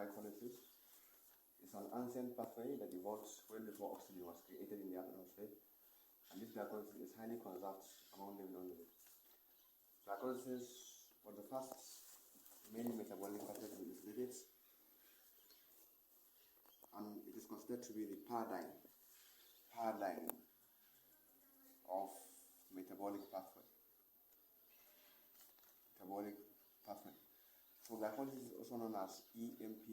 glycolysis is an ancient pathway that evolved well before oxygen was created in the atmosphere, and this glycolysis is highly conserved among living organisms. Glycolysis was the first main metabolic pathway to be studied, and it is considered to be the paradigm of metabolic pathway. So glycolysis is also known as EMP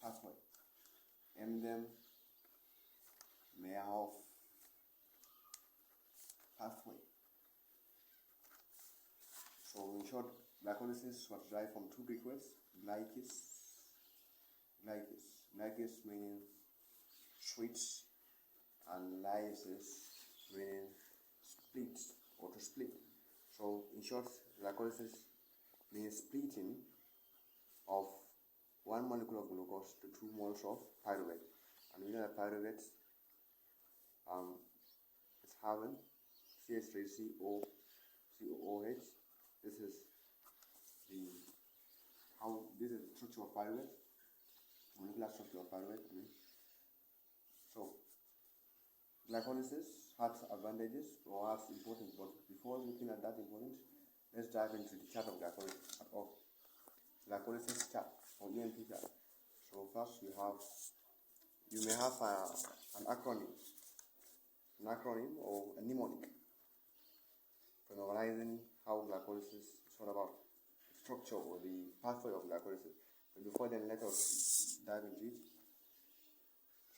pathway. Emden Meyerhoff pathway. So in short, glycolysis was derived from two Greek words, glycis meaning sweet, and lysis meaning split or to split. So in short, glycolysis means splitting of one molecule of glucose to 2 moles of pyruvate. And we know that pyruvate is having CH3COOH. This is the structure of pyruvate, molecular structure of pyruvate. So glycolysis has advantages or has importance, but before looking at that importance, let's dive into the chart of glycolysis glycolysis chart or EMP chart. So first you may have an acronym or a mnemonic for memorizing how glycolysis is all about, the structure or the pathway of glycolysis. But before then, let us dive into it.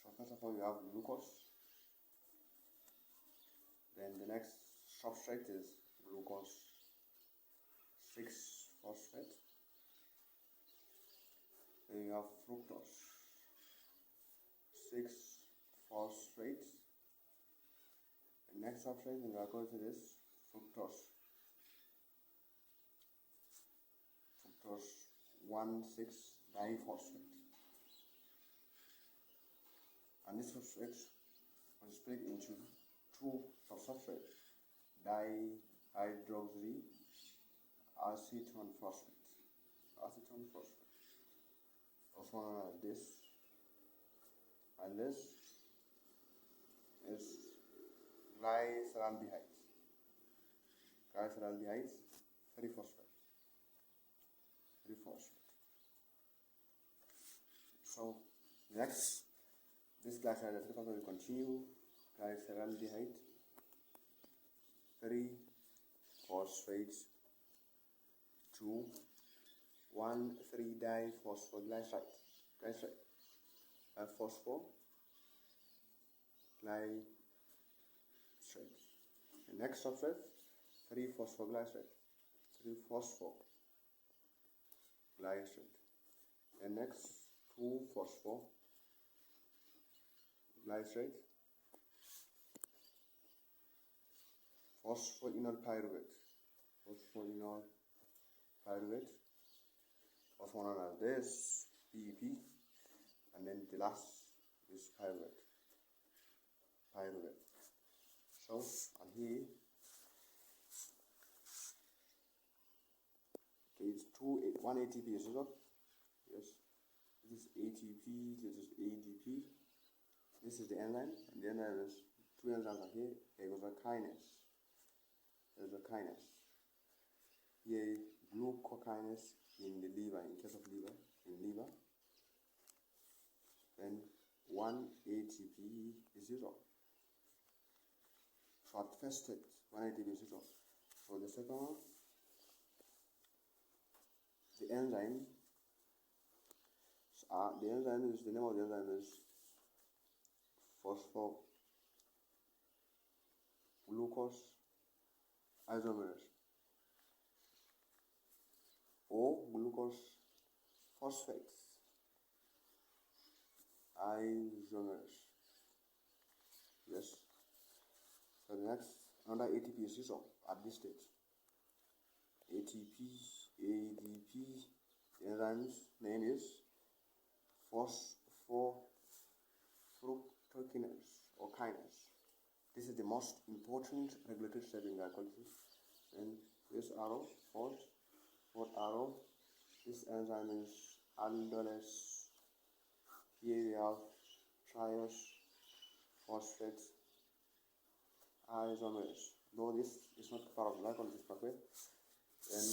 So first of all, you have glucose. Then the next substrate is glucose 6-phosphate. Then you have fructose 6-phosphate. The next substrate in glycolysis is fructose 1,6-diphosphate. And this phosphate was split into two substrates, dihydroxyacetone phosphate, also known as this, and this is glyceraldehyde, 3-phosphate. So next, this glyceraldehyde will continue, glyceraldehyde 3-phosphate to 1,3-diphosphoglysrate, and phosphoglycerate. The next substrate, 3-phosphoglycerate, 3-phosphoglycerate. The next 2-phosphoglycerate, phosphoenol pyruvate, also known as this, PEP, and then the last is pyruvate. So, and here, it's 1 ATP is not? Yes, this is ATP, this is ADP, this is the enzyme, and the enzyme is 2 enzymes are here. There's a kinase. Here, glucokinase in the liver, in case of liver, then 1 ATP is 0. So at first state, 1 ATP is 0. So the second one, the enzyme is, the name of the enzyme is phosphoglucose isomerase or glucose phosphate isomerase. Yes. So the next, another ATP is 0 at this stage. ATP, ADP, the enzyme's name is phosphofructokinase or kinase. This is the most important regulatory step in glycolysis. And this arrow, fourth arrow, this enzyme is aldoles. Here we have triose, phosphates, isomers. Though this is not part of glycolysis pathway, then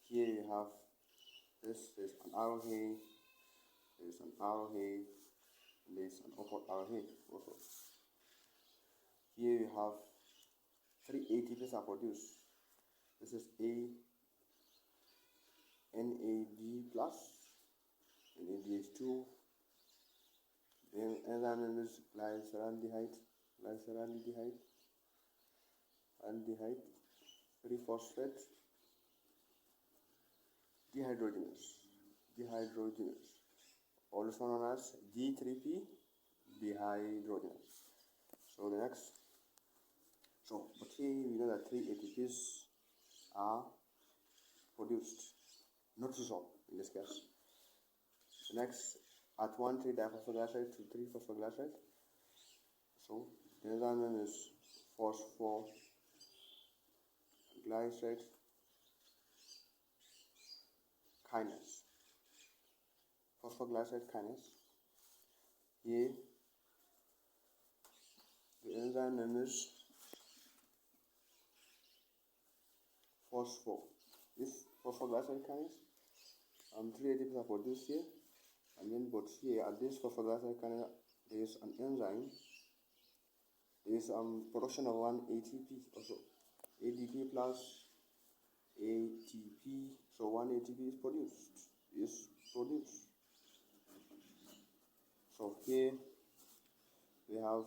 here you have this. There's an arrowhead, there's an arrowhead, and there's an upward arrowhead also. Here you have 3 ATPs are produced. This is NAD plus, NADH2. Then enzyme is glyceraldehyde, aldehyde, 3-phosphate, dehydrogenase, also known as G3P dehydrogenase. So the next, but here we know that 3 ATPs are produced, not dissolved in this case. The next, at 1,3-diphosphoglycerate to 3-phosphoglycerate. So the enzyme name is phosphoglycerate kinase. Here the enzyme name is This phosphoglycerate kinase. 3 ATPs are produced here, and then but here at this phosphoglycerate kinase there is an enzyme. There is production of 1 ATP also. ADP plus ATP. So 1 ATP is produced. So here we have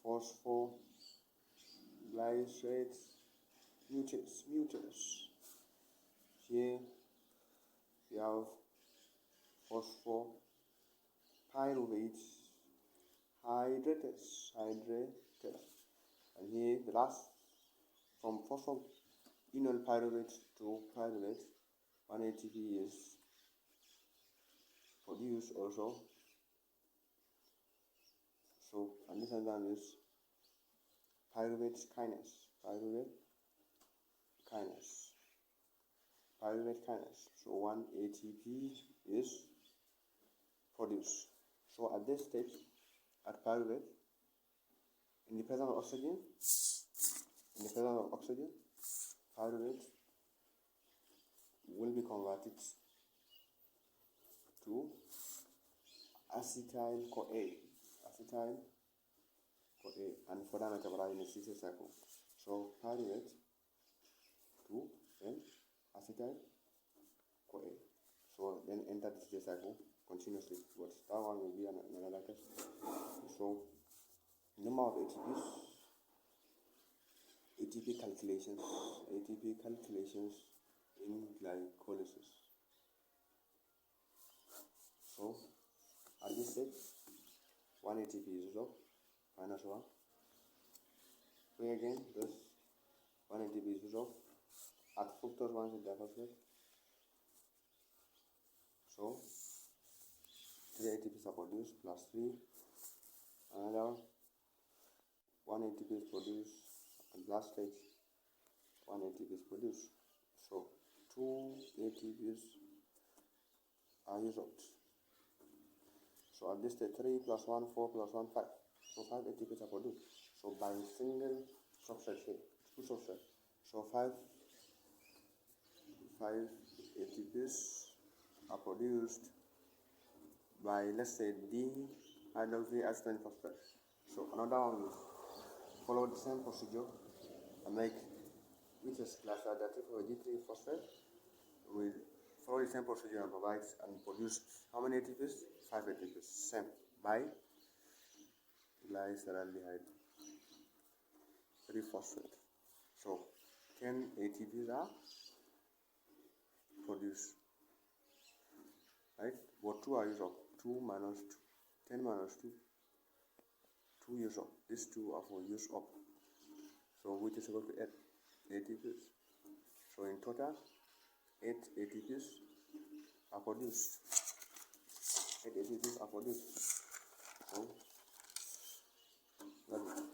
phosphoglycerate mutase. Here we have phosphopyruvate hydrates. And here the last, from phosphoenol pyruvate to pyruvate, 1 ATP is produced also. So, and this enzyme is pyruvate kinase. So 1 ATP is produced. So at this stage, at pyruvate, in the presence of oxygen, pyruvate will be converted to acetyl-CoA, and further metabolized in the CC cycle. So pyruvate to then acetyl-CoA. So then enter the CC cycle continuously, but that one will be another case. So number of ATP calculations in glycolysis. So at this stage, 1 ATP is resolved, minus 1. So again, this 1 ATP is resolved at fructose 1,6-diphosphate. So 3 ATPs are produced plus 3. Another 1 ATP is produced at last stage. 1 ATP is produced. So 2 ATPs are used up. So at this stage, 3 plus 1, 4 plus 1, 5. So 5 ATPs are produced. So by single substrate here, 2 substrates. So 5 ATPs are produced by, let's say, D-hydroxyacetylene phosphate. So another one will follow the same procedure and make, which is glyceraldehyde for G3 phosphate. Will follow the same procedure and provide and produce how many ATPs? 5 ATPs. Same by glyceraldehyde 3-phosphate. So 10 ATPs are produced. Right? But 2 are used up. 2 minus 2. 10 minus 2. 2 used up. These 2 are for use up. So which is equal to 8 ATPs. So in total, 8 ATPs are produced. 8 ATPs are produced. So that's it.